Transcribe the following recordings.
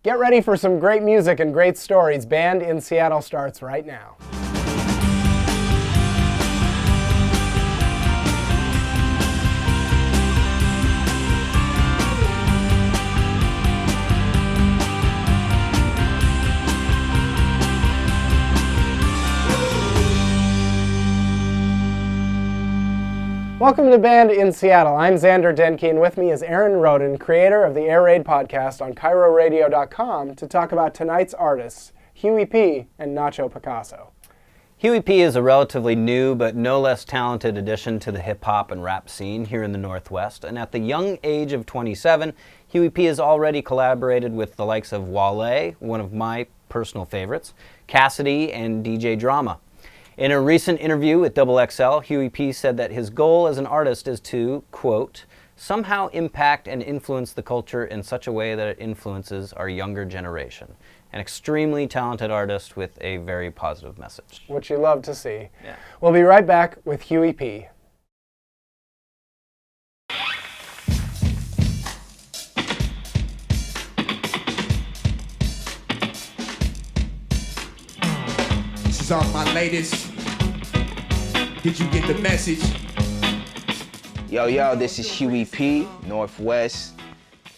Get ready for some great music and great stories. Band in Seattle starts right now. Welcome to Band in Seattle. I'm Xander Denke, and with me is Aaron Roden, creator of the Air Raid podcast on KairoRadio.com, to talk about tonight's artists, Huey P. and Nacho Picasso. Huey P. is a relatively new but no less talented addition to the hip-hop and rap scene here in the Northwest, and at the young age of 27, Huey P. has already collaborated with the likes of Wale, one of my personal favorites, Cassidy, and DJ Drama. In a recent interview with XXL, Huey P. said that his goal as an artist is to, quote, somehow impact and influence the culture in such a way that it influences our younger generation. An extremely talented artist with a very positive message. Which you love to see. Yeah. We'll be right back with Huey P. This is off my latest. Did you get the message? Yo, this is Huey P, Northwest,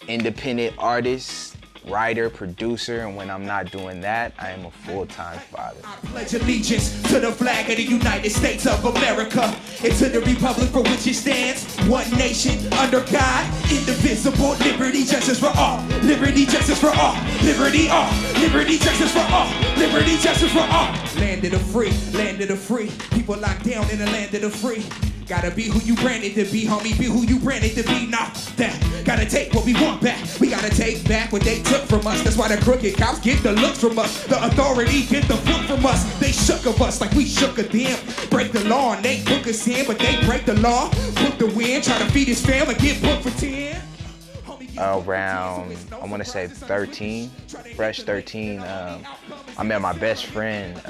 independent artist, writer, producer, and when I'm not doing that, I am a full-time father. I pledge allegiance to the flag of the United States of America and to the republic for which it stands, one nation, under God, indivisible, liberty, justice for all, liberty, justice for all, liberty, liberty, justice for all, liberty, justice for all. Land of the free, people locked down in the land of the free. Gotta be who you branded to be, homie, be who you branded to be. Nah, that, gotta take what we want back. We gotta take back what they took from us. That's why the crooked cops get the looks from us. The authority get the foot from us. They shook of us like we shook of them. Break the law and they book us in, but they break the law. Book the win, try to feed his family, get booked for 10. Around, I want to say 13, fresh 13, I met my best friend,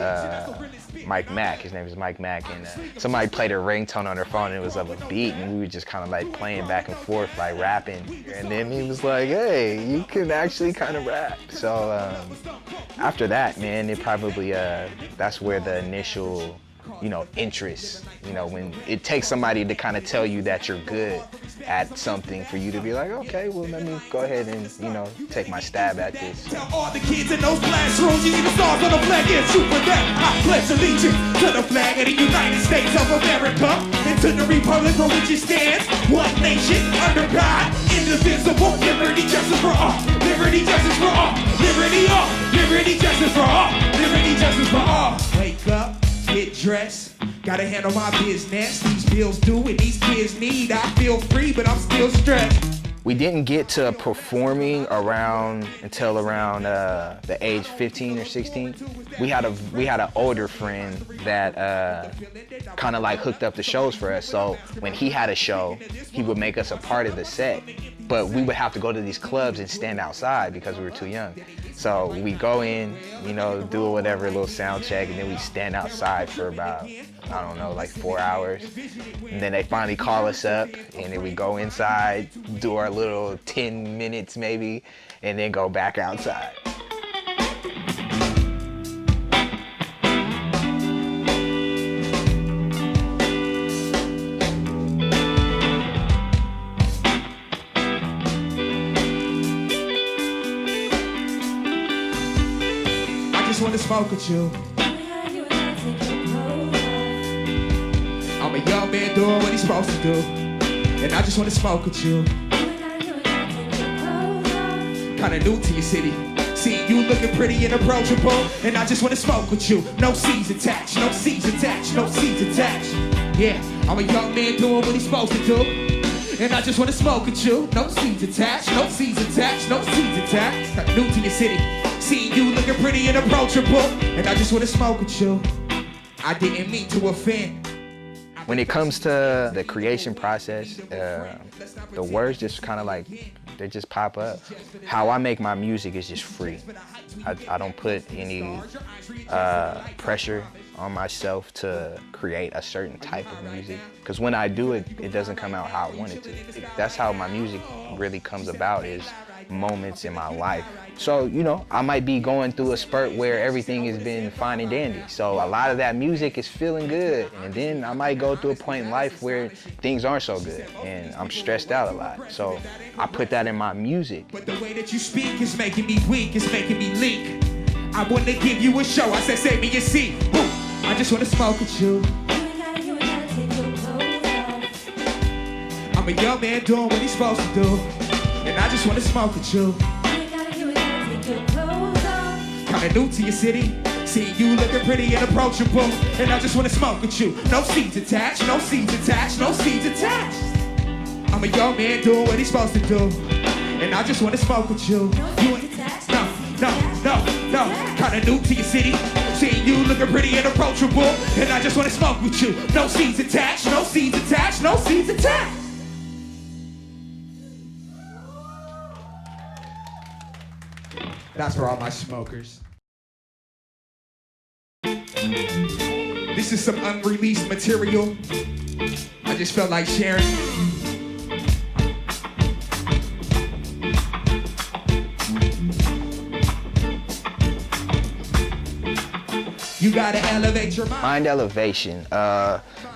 Mike Mack. His name is Mike Mack, and somebody played a ringtone on their phone, and it was of a beat, and we were just kind of like playing back and forth, like rapping. And then he was like, hey, you can actually kind of rap. So after that, man, it probably, that's where the initial, interest, when it takes somebody to kind of tell you that you're good at something for you to be like, okay, well, let me go ahead and, take my stab at this. Tell all the kids in those classrooms, you need to start on the flag and shoot for that. I pledge allegiance to the flag of the United States of America and to the republic for which it stands, one nation, under God, indivisible, liberty, justice for all, liberty, justice for all, liberty, liberty, justice for all, liberty, justice for all. Wake up. Get dressed, gotta handle my business. These bills due and these kids need. I feel free, but I'm still stressed. We didn't get to performing until around the age 15 or 16. We had an older friend that kind of like hooked up the shows for us. So when he had a show, he would make us a part of the set. But we would have to go to these clubs and stand outside because we were too young. So we go in, do whatever, a little sound check, and then we stand outside for about, I don't know, like 4 hours. And then they finally call us up, and then we go inside, do our little 10 minutes maybe, and then go back outside. I just wanna smoke with you. I'm a young man doing what he's supposed to do, and I just wanna smoke with you. Kinda new to your city, see you looking pretty and approachable, and I just wanna smoke with you. No seeds attached, no seeds attached, no seeds attached. Yeah, I'm a young man doing what he's supposed to do, and I just wanna smoke with you. No seeds attached, no seeds attached, no seeds attached. Kinda new to your city. See you looking pretty and approachable, and I just wanna smoke with you. I didn't mean to offend. When it comes to the creation process, the words just kind of like, they just pop up. How I make my music is just free. I don't put any pressure on myself to create a certain type of music. Because when I do it, it doesn't come out how I want it to. That's how my music really comes about, is moments in my life So, you know, I might be going through a spurt where everything has been fine and dandy. So a lot of that music is feeling good. And then I might go through a point in life where things aren't so good and I'm stressed out a lot. So I put that in my music. But the way that you speak is making me weak, it's making me leak. I want to give you a show, I said save me a seat. Woo. I just want to smoke with you. I'm a young man doing what he's supposed to do. And I just want to smoke with you. Kinda new to your city. Seeing you looking pretty and approachable. And I just want to smoke with you. No seeds attached, no seeds attached, no seeds attached. I'm a young man doing what he's supposed to do. And I just want to smoke with you. No. Kinda new to your city. Seeing you looking pretty and approachable. And I just want to smoke with you. No seeds attached, no seeds attached, no seeds attached. That's for all my smokers. This is some unreleased material. I just felt like sharing. You gotta elevate your mind. Mind elevation.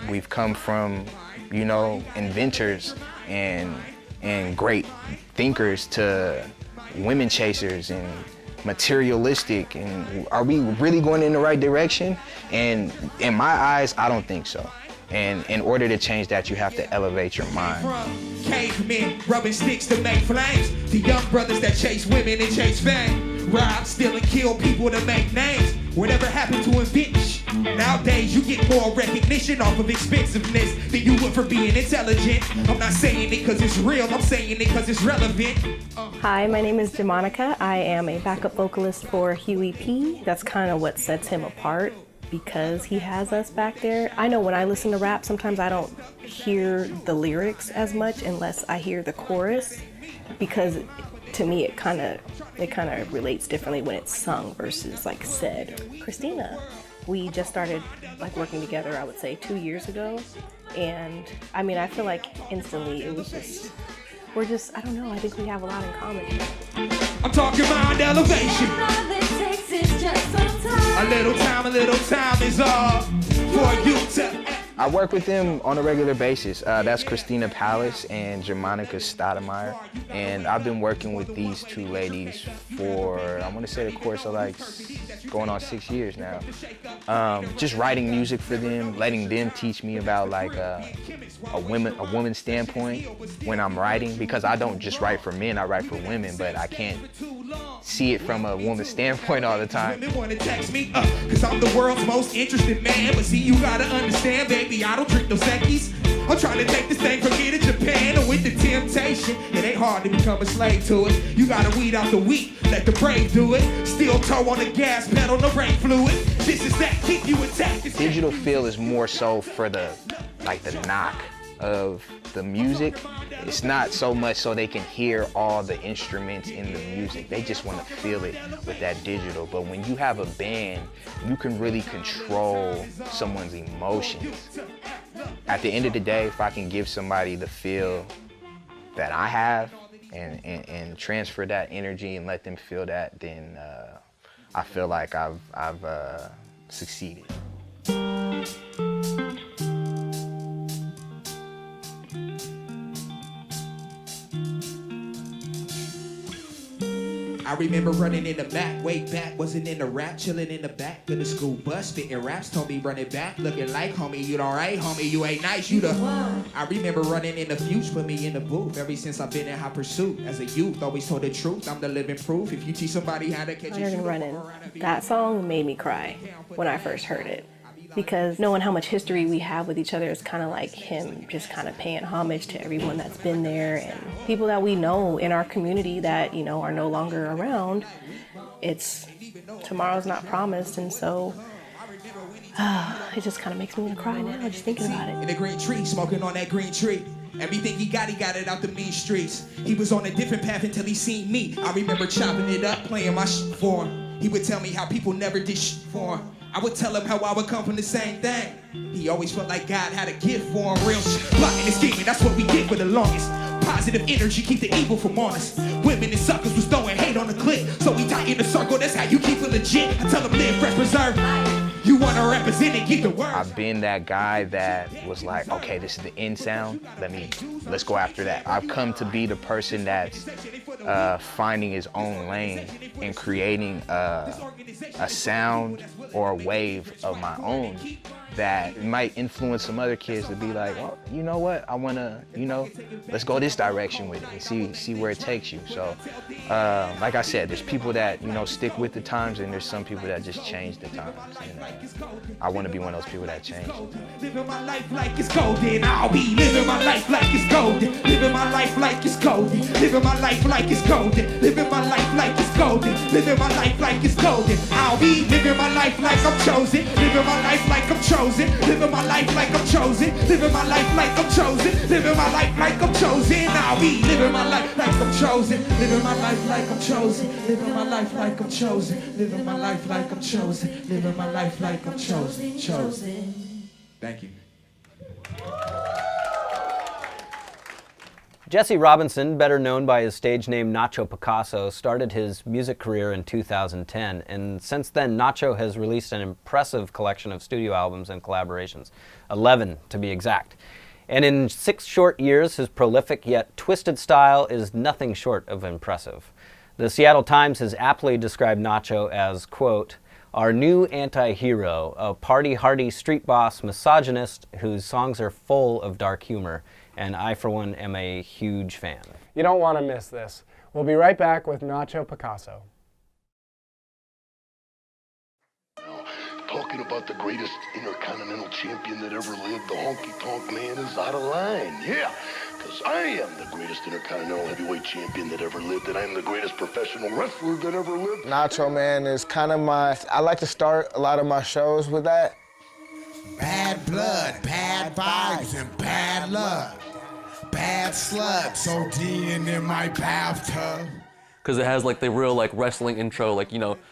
We've come from, you know, inventors and great thinkers to women chasers and materialistic, and are we really going in the right direction? And in my eyes, I don't think so. And in order to change that, you have to elevate your mind. From cavemen rubbing sticks to make flames, to young brothers that chase women and chase fame, rob, steal, and kill people to make names. Whatever happened to invention? Nowadays you get more recognition off of expensiveness than you would for being intelligent. I'm not saying it cause it's real, I'm saying it cause it's relevant. Hi, my name is Jamonica. I am a backup vocalist for Huey P. That's kind of what sets him apart, because he has us back there. I know when I listen to rap, sometimes I don't hear the lyrics as much unless I hear the chorus, because to me it kind of relates differently when it's sung versus like said. Christina, we just started like working together, I would say 2 years ago, and I mean, I feel like instantly it was just, I don't know, I think we have a lot in common. I'm talking about elevation. A little time is all for you to. I work with them on a regular basis. That's Christina Palace and Jamonica Stoudemire. And I've been working with these two ladies for, I want to say the course of like going on 6 years now. Just writing music for them, letting them teach me about like a woman's standpoint when I'm writing, because I don't just write for men, I write for women, but I can't see it from a woman's standpoint all the time. Women wanna text me cause I'm the world's most interested man, but see, you gotta understand, baby, I don't drink no Sekis. I'm trying to take this thing from here to Japan, and with the temptation, it ain't hard to become a slave to it. You gotta weed out the weak, let the brave do it. Steel toe on the gas pedal, no brake fluid. This is that, keep you intact. Digital feel is more so for the knock of the music. It's not so much so they can hear all the instruments in the music. They just want to feel it with that digital. But when you have a band, you can really control someone's emotions. At the end of the day, if I can give somebody the feel that I have and transfer that energy and let them feel that, then I feel like I've succeeded. I remember running in the back, way back, wasn't in the rap, chilling in the back of the school bus, spitting raps, told me running back, looking like, homie, you alright, homie, you ain't nice, you the one. I remember running in the future, put me in the booth, ever since I've been in high pursuit. As a youth, always told the truth, I'm the living proof, if you teach somebody how to catch a Running. That song made me cry when I first heard it, because knowing how much history we have with each other is kind of like him just kind of paying homage to everyone that's been there and people that we know in our community that, you know, are no longer around. It's tomorrow's not promised, and so it just kind of makes me want to cry now just thinking about it. In the green tree, smoking on that green tree. Everything he got it out the mean streets. He was on a different path until he seen me. I remember chopping it up, playing my shit for him. He would tell me how people never did shit for him. I would tell him how I would come from the same thing. He always felt like God had a gift for him. Real shit, plotting and scheming, that's what we did for the longest. positive energy, keep the evil from on us. Women and suckers was throwing hate on the clique, so we die in the circle, that's how you keep it legit. I tell them live, fresh, preserve. You wanna represent and get the word. I've been that guy that was like, okay, this is the end sound, let's go after that. I've come to be the person that's finding his own lane and creating a sound or a wave of my own that might influence some other kids to be like, oh, you know what, I wanna, let's go this direction with it and see where it takes you. So, like I said, there's people that, stick with the times, and there's some people that just change the times. And I wanna be one of those people that change. Living my life like it's golden, I'll be living my life like it's golden. Living my life like it's golden. Living my life like it's golden. Living my life like it's golden. Living my life like it's golden. I'll be living my life like I'm chosen. Living my life like I'm chosen. Living my life like I'm chosen. Living my life like I'm chosen. Living my life like I'm chosen. I'll be living my life like I'm chosen. Living my life like I'm chosen. Living my life like I'm chosen. Living my life like I'm chosen. Living my life like I'm chosen. Chosen. Thank you. Jesse Robinson, better known by his stage name Nacho Picasso, started his music career in 2010, and since then Nacho has released an impressive collection of studio albums and collaborations, 11 to be exact. And in 6 short years, his prolific yet twisted style is nothing short of impressive. The Seattle Times has aptly described Nacho as, quote, our new anti-hero, a party-hardy street boss misogynist whose songs are full of dark humor. And I, for one, am a huge fan. You don't want to miss this. We'll be right back with Nacho Picasso. Talking about the greatest intercontinental champion that ever lived, the honky-tonk man is out of line. Yeah, because I am the greatest intercontinental heavyweight champion that ever lived, and I am the greatest professional wrestler that ever lived. Nacho Man is kind of I like to start a lot of my shows with that. Bad blood, bad vibes, and bad luck. Bad sluts, ODing in my bathtub. Because it has like the real like wrestling intro, like,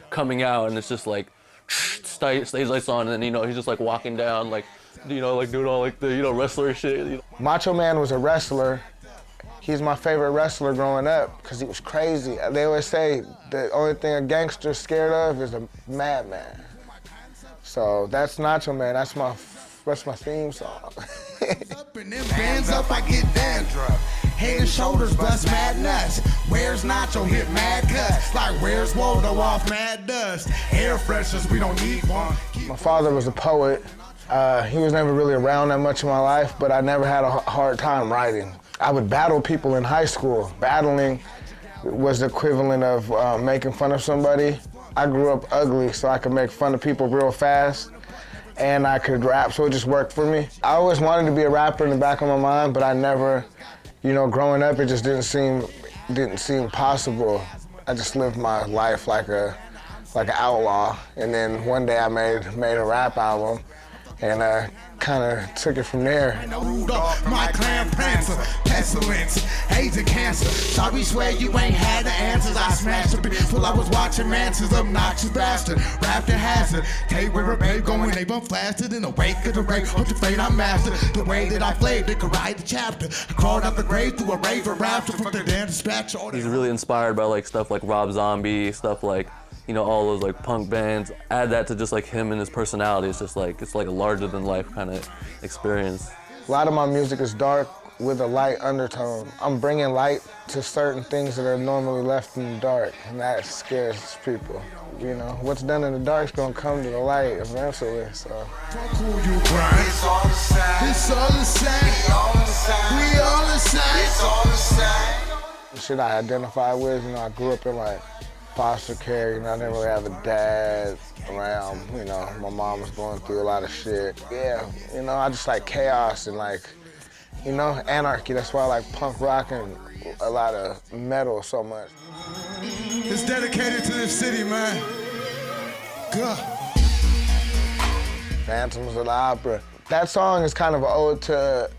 coming out, and it's just like, stays lights on, and then, he's just like walking down, like, like doing all like the, wrestler shit. Macho Man was a wrestler. He's my favorite wrestler growing up because he was crazy. They always say the only thing a gangster's scared of is a madman. So that's Nacho Man. That's my theme song. Up and then bands up, I get dandruff. Head and shoulders bust mad nuts. Where's Nacho hit mad cuts? Like where's Waldo off mad dust? Air fresheners, we don't need one. My father was a poet. He was never really around that much in my life, but I never had a hard time writing. I would battle people in high school. Battling was the equivalent of making fun of somebody. I grew up ugly, so I could make fun of people real fast, and I could rap, so it just worked for me. I always wanted to be a rapper in the back of my mind, but I never, growing up, it just didn't seem possible. I just lived my life like an outlaw, and then one day I made a rap album, and kind of took it from there. My clan prancer, pestilence, AIDS and cancer. Sorry, swear you ain't had the answers. I smashed the beat while I was watching Mance's obnoxious bastard. Raptor hazard, take where a babe going, they bump flasted in the wake of the rape. Hope you fade, I mastered the way that I played. They could write the chapter. I crawled out the grave through a rave of rapture from the damn dispatcher. He's really inspired by like stuff like Rob Zombie, stuff like, all those like punk bands. Add that to just like him and his personality. It's like a larger than life kind of experience. A lot of my music is dark with a light undertone. I'm bringing light to certain things that are normally left in the dark, and that scares people. What's done in the dark is gonna come to the light eventually, so. It's all the same. It's all the same. We all the same. It's all the same. The shit I identify with, I grew up in like foster care, I didn't really have a dad around, my mom was going through a lot of shit. Yeah, I just like chaos and like, anarchy. That's why I like punk rock and a lot of metal so much. It's dedicated to this city, man. Good. Phantoms of the Opera. That song is kind of an ode to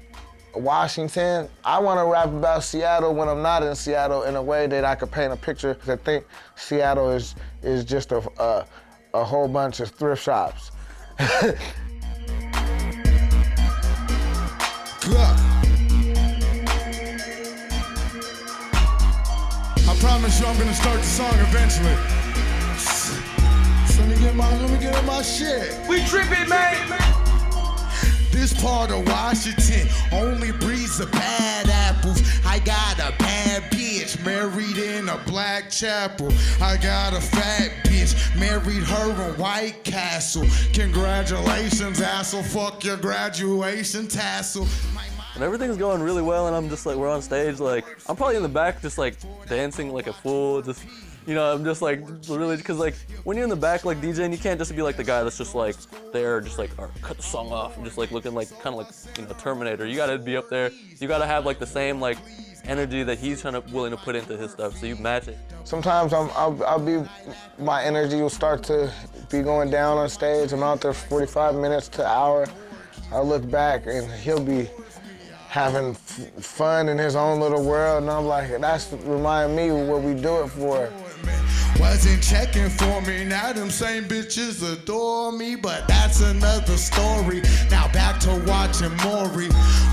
Washington. I want to rap about Seattle when I'm not in Seattle in a way that I could paint a picture, because I think Seattle is just a whole bunch of thrift shops. start the song eventually. So let me get in my shit. We tripping, man. This part of Washington only breeds the bad apples. I got a bad bitch married in a black chapel. I got a fat bitch married her in White Castle. Congratulations, asshole. Fuck your graduation tassel. And everything's going really well, and I'm just like, we're on stage, like, I'm probably in the back just like dancing like a fool, just, you know, I'm just like, really, because like, when you're in the back like DJing, you can't just be like the guy that's just like there, just like, all right, cut the song off, and just like looking like, kind of like, you know, Terminator. You gotta be up there, you gotta have like the same like energy that he's willing to put into his stuff, so you match it. Sometimes my energy will start to be going down on stage. I'm out there for 45 minutes to an hour. I look back and he'll be having fun in his own little world, and I'm like, that's remind me what we do it for. Wasn't checking for me, now them same bitches adore me, but that's another story. Now back to watching Maury.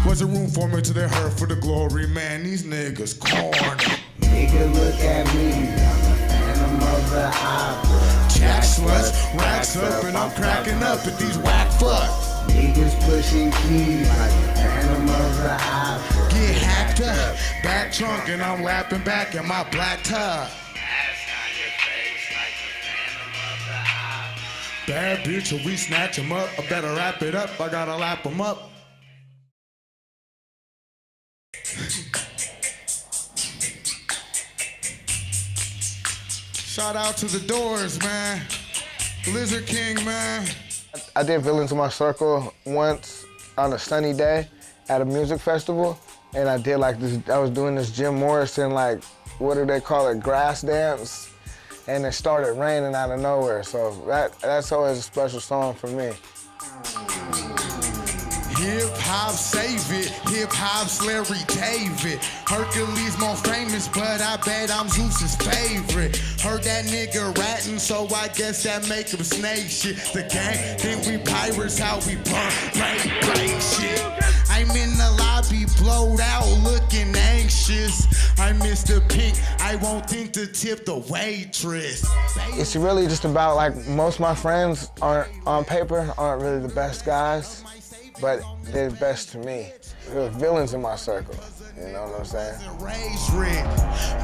Wasn't room for me till they heard for the glory. Man, these niggas corny. Nigga, look at me, I'm a phantom of the opera. Jack sluts, racks up, and I'm cracking up at these whack fucks. Niggas pushing keys like a phantom of the opera. Get hacked up, back trunk, and I'm lapping back in my black tub. Bad bitch, if we snatch him up, I better wrap it up, I gotta lap him up. Shout out to the Doors, man. Lizard King, man. I did Villains in My Circle once on a sunny day at a music festival, and I did like this, I was doing this Jim Morrison, like, what do they call it, grass dance? And it started raining out of nowhere, so that's always a special song for me. Hip-hop save it, hip-hop's Larry David. Hercules more famous, but I bet I'm Zeus's favorite. Heard that nigga ratting, so I guess that make him snake shit. The gang think we pirates, how we break shit. I'm in the lobby, blowed out, looking anxious. I miss the pink, I won't think to tip the waitress. It's really just about, like, most of my friends on paper aren't really the best guys, but they're best to me. There are villains in my circle, you know what I'm saying?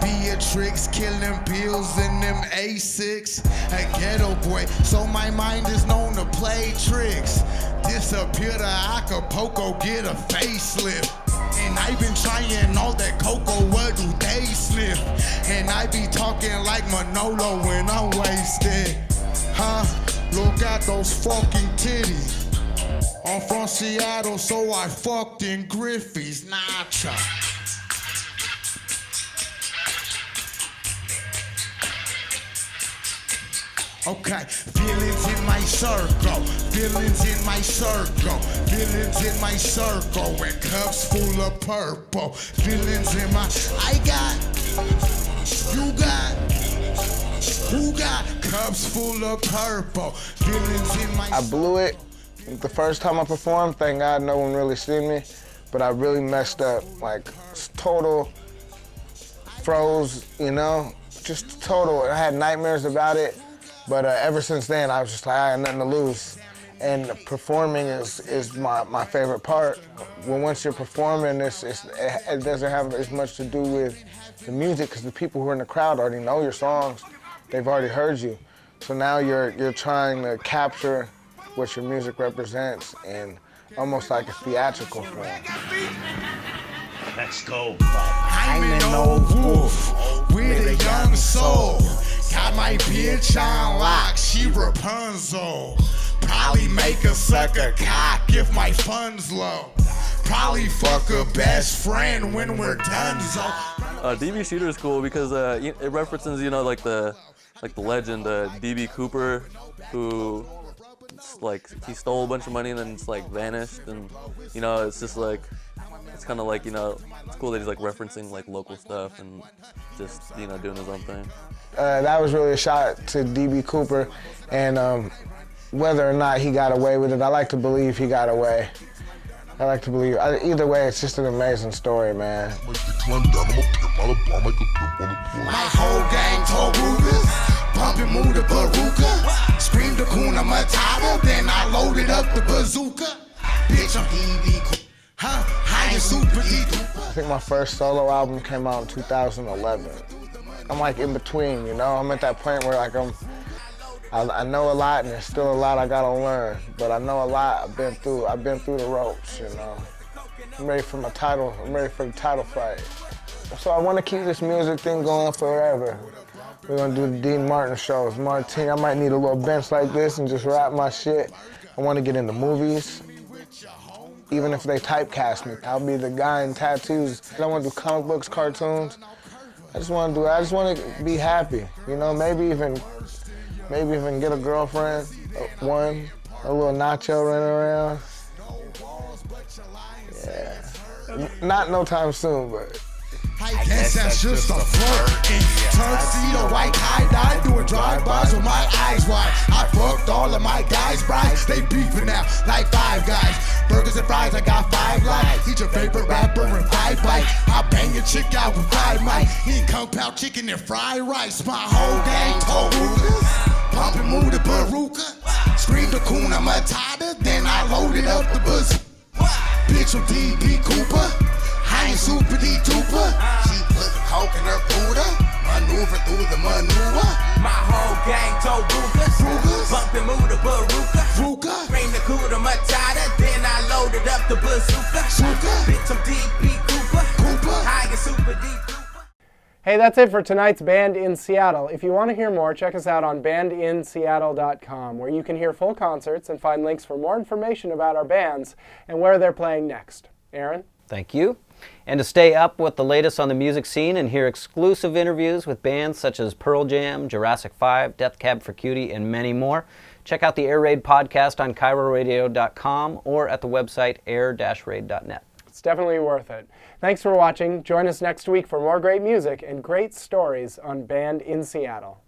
Beatrix killing bills in them A6. A ghetto boy, so my mind is known to play tricks. Disappear to Acapulco, get a facelift. And I been trying all that cocoa, what do they sniff? And I be talking like Manolo when I'm wasted. Huh? Look at those fucking titties. I'm from Seattle, so I fucked in Griffey's, Nacho. Okay, feelings in my circle, feelings in my circle, feelings in my circle, and cups full of purple, feelings in my, I got, you got, who got, cups full of purple, feelings in my. I blew it the first time I performed, thank God no one really seen me, but I really messed up, like total froze, you know, just total, I had nightmares about it. But ever since then, I was just like, I had nothing to lose. And performing is my favorite part. Well, once you're performing, it doesn't have as much to do with the music, because the people who are in the crowd already know your songs. They've already heard you. So now you're trying to capture what your music represents in almost like a theatrical form. Let's go. I'm an old wolf with a young soul. Got my bitch on lock, she Rapunzel. Probably make a sucker cock if my funds low. Probably fuck a best friend when we're done, so. DB Shooter is cool because it references, you know, like the legend DB Cooper, who like he stole a bunch of money and then it's like vanished, and you know, it's just like, it's kind of like, you know, it's cool that he's like referencing like local stuff and just, you know, doing his own thing. That was really a shot to DB Cooper, and whether or not he got away with it, I like to believe he got away. I like to believe. Either way, it's just an amazing story, man. My whole gang told Rugas, pumping move the baruka, screamed the Kuna Matata, then I loaded up the bazooka. Bitch, I'm EV, huh? High and super deep. I think my first solo album came out in 2011. I'm like in between, you know? I'm at that point where like I know a lot and there's still a lot I gotta learn, but I know a lot. I've been through the ropes, you know? I'm ready for my title. I'm ready for the title fight. So I want to keep this music thing going forever. We're gonna do the Dean Martin shows. Martin, I might need a little bench like this and just rap my shit. I want to get into movies. Even if they typecast me, I'll be the guy in tattoos. I don't want to do comic books, cartoons. I just want to be happy. You know, maybe even get a girlfriend, a little Nacho running around. Yeah, not no time soon, but. I guess that's just a flirt. In tuxedo, white tie-dye, doing drive-bys with my eyes wide. I fucked all of my guys' brides. They beefing now like Five Guys. Burgers and fries, I got 5 lives. Eat your favorite rapper and 5 bites. I bang your chick out with 5 mics. He ain't compound chicken and fried rice. My whole gang told Rugas, pumping move the baruka, screamed the Kuna Matata, then I loaded up the bazooka. Bitch, I'm DB Cooper. I ain't super D-Tuper. She put the coke in her Buddha, maneuver through the maneuver. My whole gang told Rugas, bumpin' move the baruka, bring the Kuna Matata, then I loaded up the bazooka. Bitch, I'm DB Cooper, high and super D-Tuper. Hey, that's it for tonight's Band in Seattle. If you want to hear more, check us out on bandinseattle.com, where you can hear full concerts and find links for more information about our bands and where they're playing next. Aaron? Thank you. And to stay up with the latest on the music scene and hear exclusive interviews with bands such as Pearl Jam, Jurassic 5, Death Cab for Cutie, and many more, check out the Air Raid podcast on CairoRadio.com or at the website air-raid.net. It's definitely worth it. Thanks for watching. Join us next week for more great music and great stories on Band in Seattle.